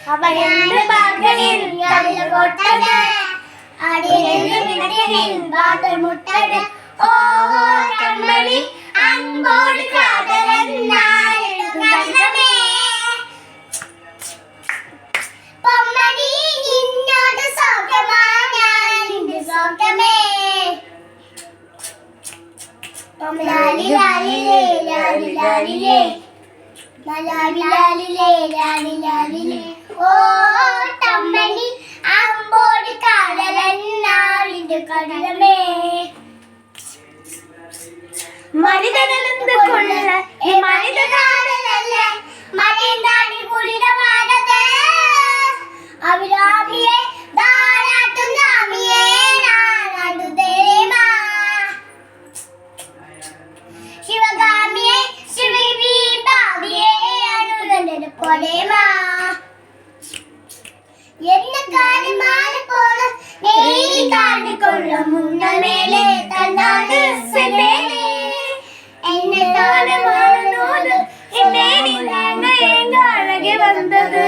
അവനെന്ത് പാർക്കനിൽ കവിത കൊട്ടത് അടിയെന്ന് വിടക്കനിൽ വാതൽ മുട്ടത് ഓഹോ കൺമണി അൻപോട് കാതലെന്നാലെഴുതുകണമേ പൊമ്മണി നിന്നോട് സൗഖ്യമാനിന്റെ സൗഖ്യമേ ലാലി ലാലിലേ ലാലി ലാലിലേ ലാലി ലാലിലേ ലാലി ലാലിലേ ഓ തമ്മണി അമ്പോട് കാതലെന്നാലിന്റെ കടലമേ മനിതനെന്ത് കൊള്ള ഈ മനിത കാതലല്ല മനിതാടി കുളിരമാനത് അവിരാമിയെ ദാരാട്ടുന്നാമിയെ നാനാടുതേമാ ശിവഗാമിയെ ശിവി ഭാവിയെ അനുരന്റെ കൊടേമാ എന്നെ കാലിമാല പോലെ നീ കാണിക്കൊള്ള മുന്നമേലെ തന്നാട് സെമേലെ എന്നെ താനമാണ് നോട് എന്നെ നിന്നെ എങ്ക അഴകെ വന്നത്